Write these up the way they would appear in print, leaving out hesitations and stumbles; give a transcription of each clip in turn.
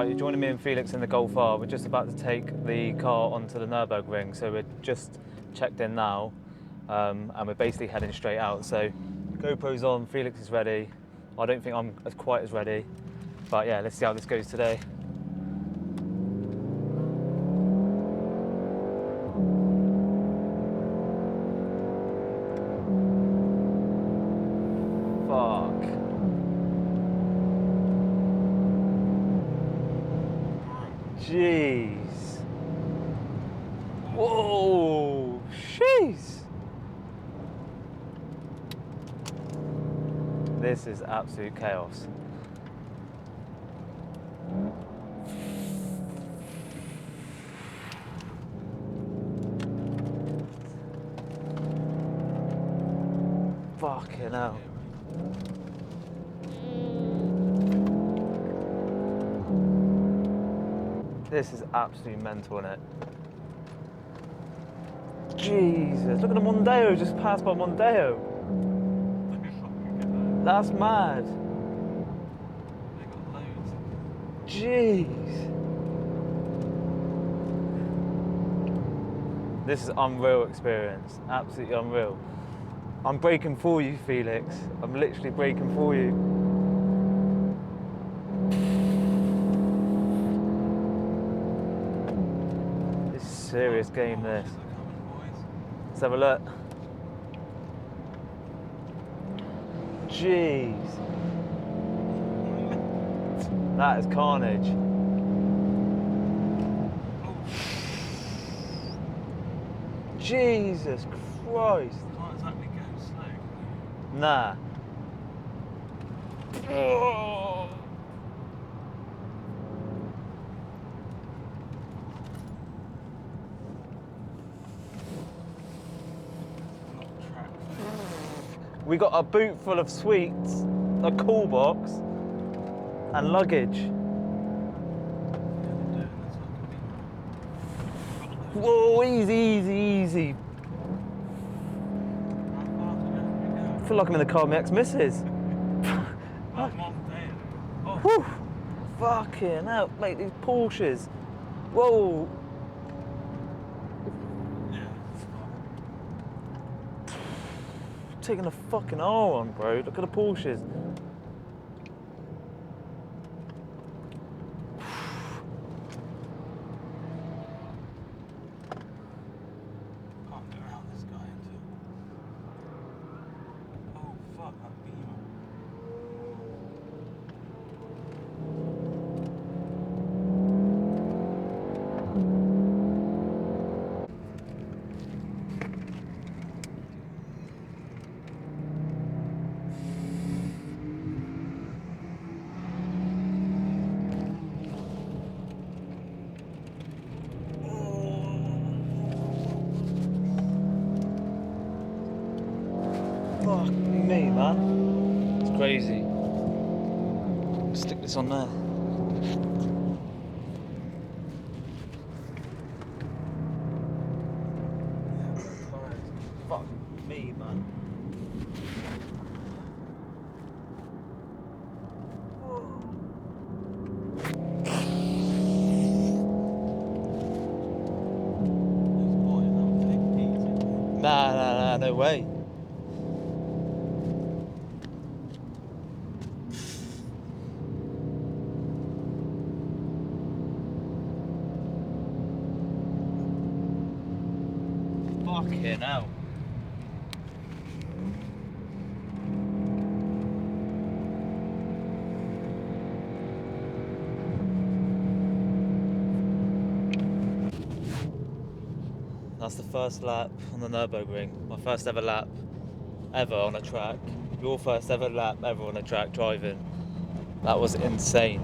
You're joining me and Felix in the Golf R. We're just about to take the car onto the Nurburgring, so we're just checked in now, and we're basically heading straight out. So GoPro's on, Felix is ready. I don't think I'm quite as ready, but yeah, let's see how this goes today. Fuck. Jeez. Whoa. Jeez. This is absolute chaos. Fucking hell. This is absolutely mental, innit? Jesus, look at the Mondeo just passed by Mondeo. That's mad. They got loads. Jeez. This is unreal experience, absolutely unreal. I'm braking for you, Felix. I'm literally braking for you. Serious game this. Let's have a look. Jeez. That is carnage. Jesus Christ. Can't exactly go slow. Nah. Oh. We got a boot full of sweets, a cool box, and luggage. Whoa, easy, easy, easy. I feel like I'm in the car with my ex-missus. Whew. Fucking hell, mate, these Porsches. Whoa. Taking a fucking R on, bro. Look at the Porsches. Can't get around this guy until. Oh fuck, that beamer. Fuck me, man. It's crazy. Stick this on there. Fuck me, man. Nah, no way. Fucking hell. That's the first lap on the Nurburgring. My first ever lap ever on a track. Your first ever lap ever on a track driving. That was insane.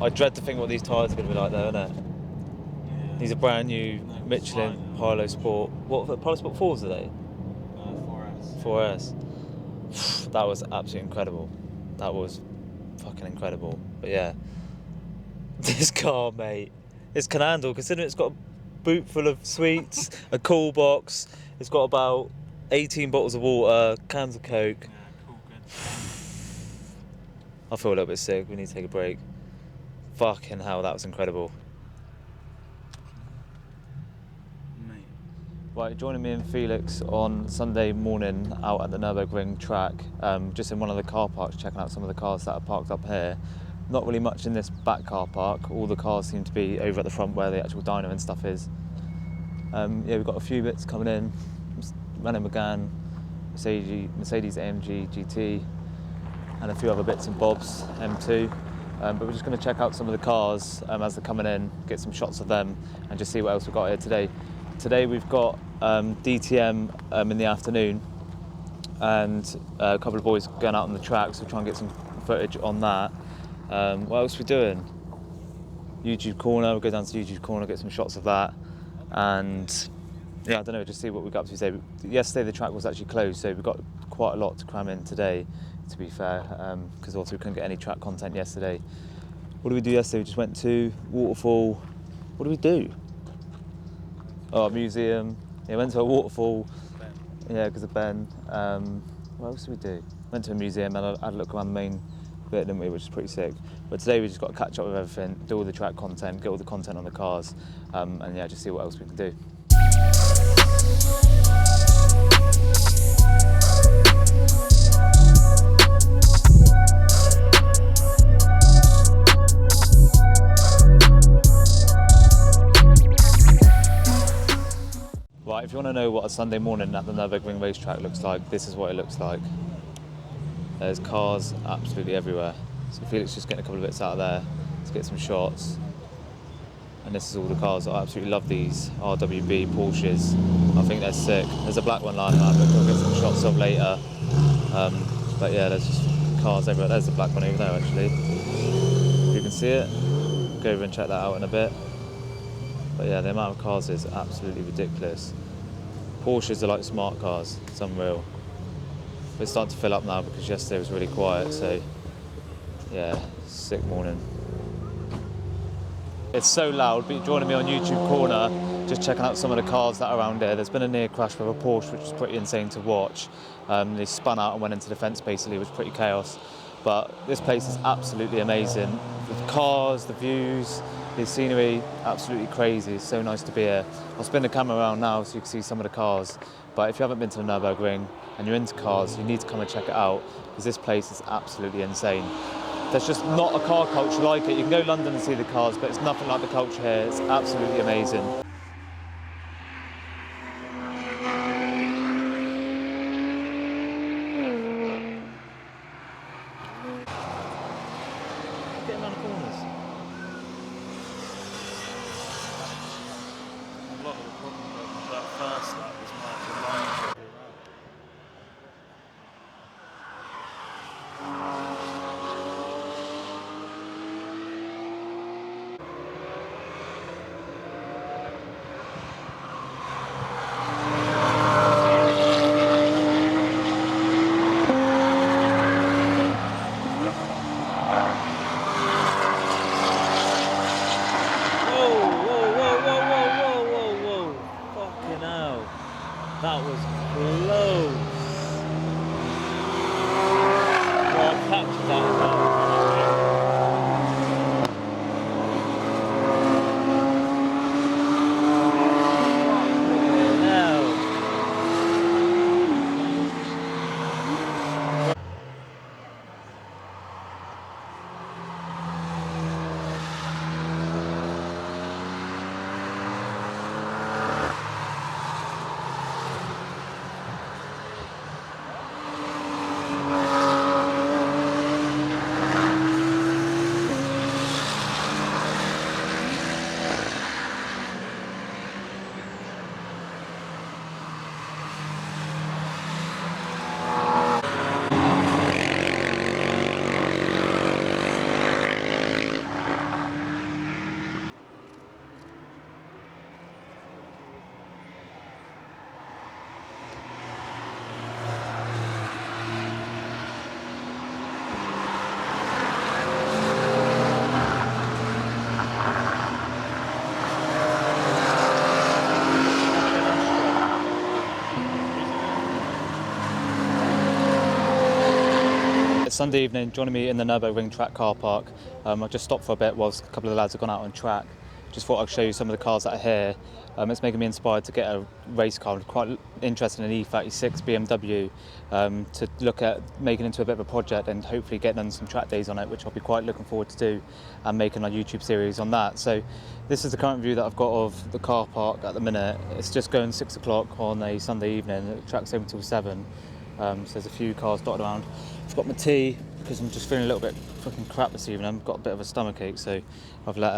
I dread to think what these tyres are going to be like though, innit? Yeah. These are brand new No, Michelin slide. Polo Sport. What Polo Sport 4s are they? 4S. 4S. That was absolutely incredible. That was fucking incredible. But yeah, this car, mate, it's can handle, considering it's got a boot full of sweets, a cool box. It's got about 18 bottles of water, cans of Coke. Yeah, cool, good. I feel a little bit sick. We need to take a break. Fucking hell, that was incredible. Mate. Right, joining me and Felix on Sunday morning out at the Nurburgring track, just in one of the car parks, checking out some of the cars that are parked up here. Not really much in this back car park. All the cars seem to be over at the front where the actual dyno and stuff is. Yeah, we've got a few bits coming in. Renault Megane, Mercedes AMG GT, and a few other bits and bobs, M2. But we're just going to check out some of the cars as they're coming in, get some shots of them, and just see what else we've got here today. Today we've got DTM in the afternoon, and a couple of boys going out on the track, so we'll try and get some footage on that. What else are we doing? YouTube corner, we'll go down to YouTube corner, get some shots of that, and yeah, I don't know, just see what we got up to today. Yesterday the track was actually closed, so we've got quite a lot to cram in today, to be fair, because also we couldn't get any track content yesterday. What did we do yesterday? We just went to Waterfall. What did we do? Oh, a museum. Yeah, went to a waterfall. Yeah, because of Ben. What else did we do? Went to a museum and had a look around the main bit, didn't we, which is pretty sick. But today we just got to catch up with everything, do all the track content, get all the content on the cars, and yeah, just see what else we can do. Right, if you want to know what a Sunday morning at the Nurburgring racetrack looks like, this is what it looks like. There's cars absolutely everywhere. So Felix is just getting a couple of bits out of there to get some shots. And this is all the cars. I absolutely love these RWB Porsches. I think they're sick. There's a black one lying around, which we'll get some shots of later. But yeah, there's just cars everywhere. There's the black one over there, actually. If you can see it, go over and check that out in a bit. But yeah, the amount of cars is absolutely ridiculous. Porsches are like smart cars. It's unreal. But it's starting to fill up now because yesterday was really quiet. So yeah, sick morning. It's so loud, but joining me on YouTube corner, just checking out some of the cars that are around here. There's been a near crash with a Porsche, which was pretty insane to watch. They spun out and went into the fence basically, it was pretty chaos. But this place is absolutely amazing. The cars, the views, the scenery, absolutely crazy. It's so nice to be here. I'll spin the camera around now so you can see some of the cars. But if you haven't been to the Nurburgring and you're into cars, you need to come and check it out because this place is absolutely insane. There's just not a car culture like it. You can go to London and see the cars, but it's nothing like the culture here. It's absolutely amazing. Getting around the corners. A lot of the problem with that first lap was my line. That was close. Well, I captured that as well. Sunday evening, joining me in the Nurburgring track car park. I just stopped for a bit whilst a couple of the lads have gone out on track. Just thought I'd show you some of the cars that are here. It's making me inspired to get a race car. I'm quite interested in an E36 BMW to look at making into a bit of a project and hopefully getting on some track days on it, which I'll be quite looking forward to do, and making a YouTube series on that. So this is the current view that I've got of the car park at the minute. It's just going 6 o'clock on a Sunday evening. The track's open till 7. So there's a few cars dotted around. I've got my tea because I'm just feeling a little bit fucking crap this evening. I've got a bit of a stomach ache, so I've let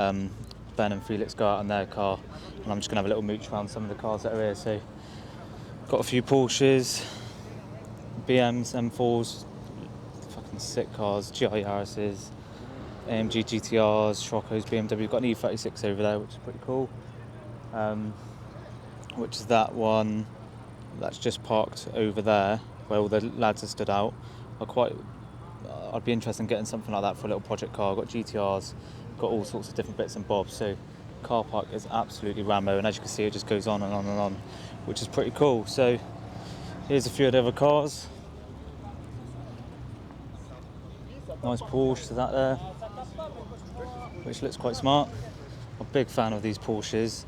Ben and Felix go out in their car, and I'm just gonna have a little mooch around some of the cars that are here. So got a few Porsches, BMs, M4s, fucking sick cars, GR Yaris's, AMG GTRs, Scirocco's, BMW. Got an E36 over there, which is pretty cool. Which is that one that's just parked over there where all the lads are stood out. I'd be interested in getting something like that for a little project car. I've got GTRs, got all sorts of different bits and bobs. So car park is absolutely rammo, and as you can see, it just goes on and on and on, which is pretty cool. So here's a few of the other cars. Nice Porsche to that there, which looks quite smart. I'm a big fan of these Porsches.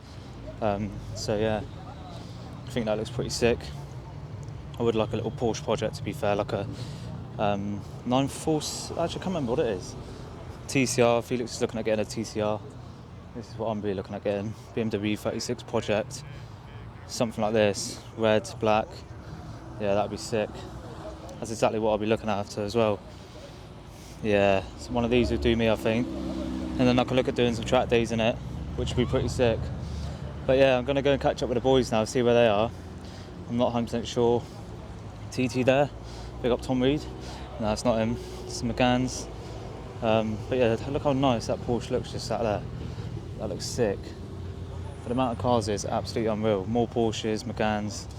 So yeah, I think that looks pretty sick. I would like a little Porsche project, to be fair, like a 944, actually I can't remember what it is. TCR, Felix is looking at getting a TCR. This is what I'm really looking at getting. BMW 36 project. Something like this, red, black. Yeah, that'd be sick. That's exactly what I'll be looking after as well. Yeah, so one of these would do me, I think. And then I can look at doing some track days in it, which would be pretty sick. But yeah, I'm gonna go and catch up with the boys now, see where they are. I'm not 100% sure. TT there, big up Tom Reed. No, it's not him, it's McGann's. But yeah, look how nice that Porsche looks just sat there. That looks sick. For the amount of cars, it's absolutely unreal. More Porsches, McGann's,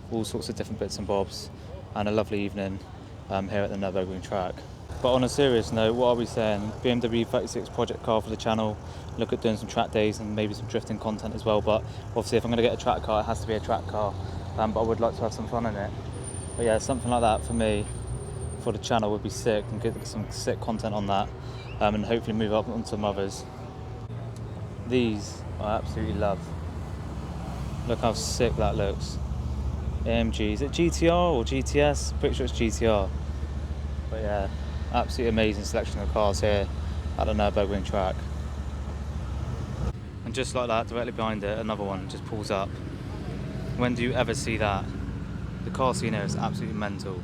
all sorts of different bits and bobs, and a lovely evening here at the Nurburgring track. But on a serious note, what are we saying? BMW 36 project car for the channel. Look at doing some track days and maybe some drifting content as well. But obviously, if I'm going to get a track car, it has to be a track car. But I would like to have some fun in it. But yeah, something like that for me, for the channel, would be sick, and get some sick content on that, and hopefully move up on some others. These I absolutely love. Look how sick that looks. AMG, is it GTR or GTS? Pretty sure it's GTR. But yeah, absolutely amazing selection of cars here at the Nurburgring track. And just like that, directly behind it, another one just pulls up. When do you ever see that? The car scene here is absolutely mental.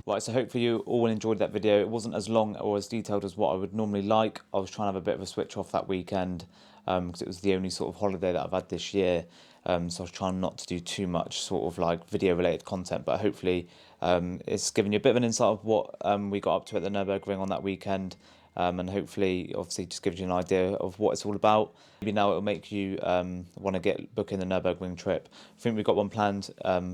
Right, so hopefully you all enjoyed that video. It wasn't as long or as detailed as what I would normally like. I was trying to have a bit of a switch off that weekend because it was the only sort of holiday that I've had this year. So I was trying not to do too much sort of like video related content, but hopefully it's given you a bit of an insight of what we got up to at the Nurburgring on that weekend. And hopefully, obviously, just gives you an idea of what it's all about. Maybe now it'll make you want to book in the Nurburgring trip. I think we've got one planned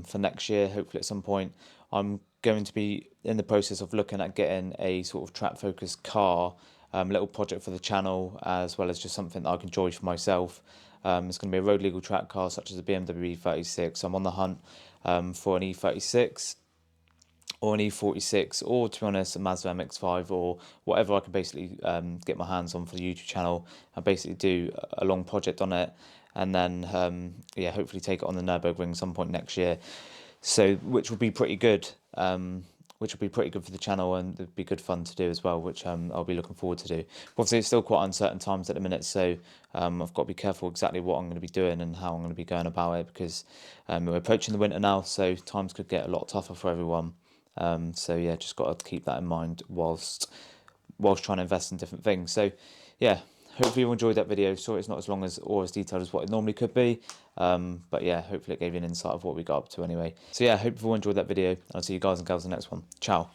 for next year, hopefully at some point. I'm going to be in the process of looking at getting a sort of track-focused car, little project for the channel, as well as just something that I can enjoy for myself. It's going to be a road legal track car, such as a BMW E36. I'm on the hunt for an E36. Or an E46, or to be honest, a Mazda MX-5, or whatever I can basically get my hands on for the YouTube channel, and basically do a long project on it, and then yeah, hopefully take it on the Nurburgring some point next year. So, which will be pretty good. Which will be pretty good for the channel, and it'd be good fun to do as well, which I'll be looking forward to do. But obviously, it's still quite uncertain times at the minute, so I've got to be careful exactly what I'm going to be doing and how I'm going to be going about it, because we're approaching the winter now, so times could get a lot tougher for everyone. So yeah, just got to keep that in mind whilst trying to invest in different things. So yeah, hopefully you enjoyed that video. Sorry it's not as long as or as detailed as what it normally could be, but yeah, hopefully it gave you an insight of what we got up to anyway. So yeah, hope you all enjoyed that video. I'll see you guys and girls in the next one. Ciao.